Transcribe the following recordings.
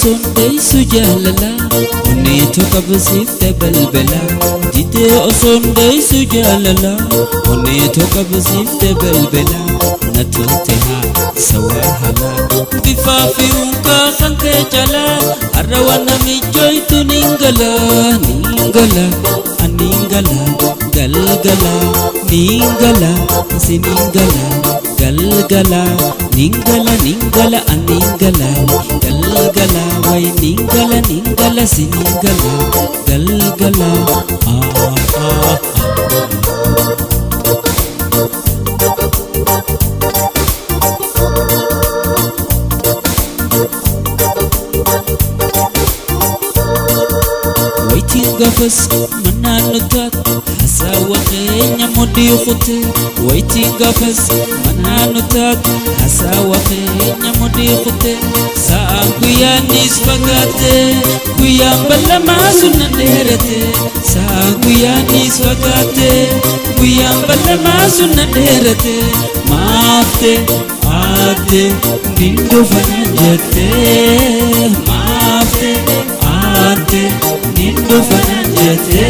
أصندي سجاللا ونيتو قبسيف تبلبلا جدي أصندي سجاللا ونيتو قبسيف تبلبلا نتوتها سواهلا بفافي ونكا خنكي جلا أروانا ميجويتو نينغلا نينغلا أنينغلا galgala ningala siningala galgala ningala ningala aningala galgala way ningala ningala siningala galgala waiting gafas mananutat Hasawakeenya mudi khute waiting gafas mananutat Hasawakeenya mudi khute sa'an guyanis fagate guyaan balama sunna dheerate sa'an guyanis fagate guyaan balama sunna dheerate maafte aate nindufana jette maafte aate nindufana jette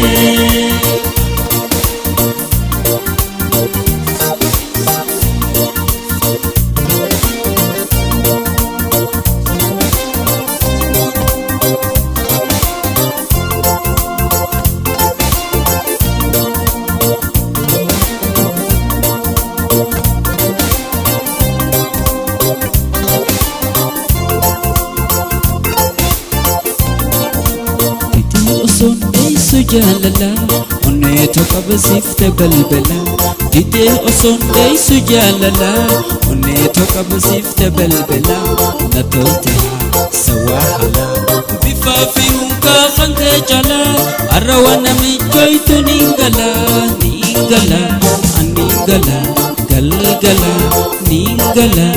Sujalala, oneto kabasif tebelbela. Dite osonde sujalala, oneto kabasif tebelbela. Natoteha sawahala, bifafi unka khanke jala. Arawana mijoytu ningala, ningala, aningala, galgala, ningala,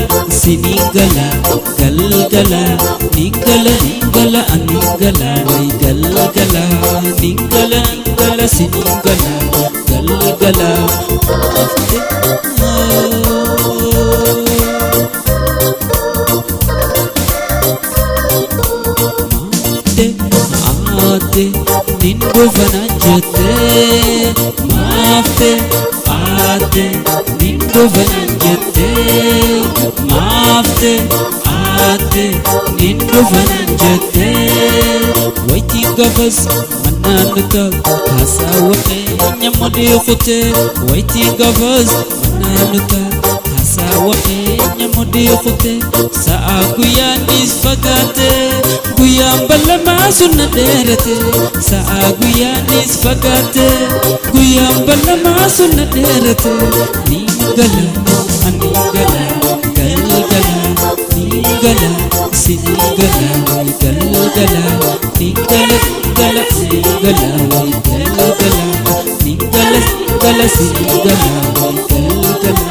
siningala, galgala, ningala, ningala, aningala, galgala. Ningala ningala siningala galgala maafte nindufana jette maafte aate nindufana jette maafte aate nindufana jette waiting gafas mananutat hasawakeenya mudi khute waiting gafas mananutat hasawakeenya mudi khute sa'a guyanis fagate guyaan balama sunna dheerate sa'a guyanis fagate guyaan balama sunna dheerate ningala aningala galgala ningala siningala galgala ningala ningala siningala galgala ningala ningala siningala galgala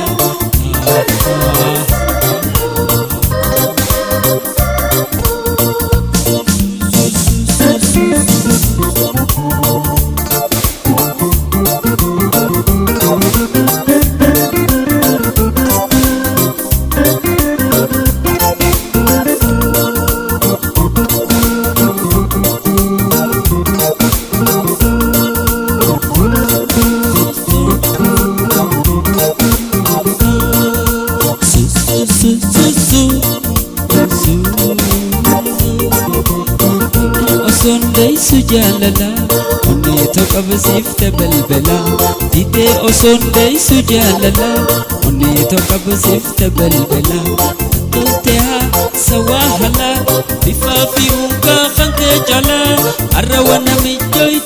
Osonde sujalala oneto kabasif tebelbela dite osonde sujalala oneto kabasif tebelbela toteha sawahala bifafi unka khanke jala arawana mijoy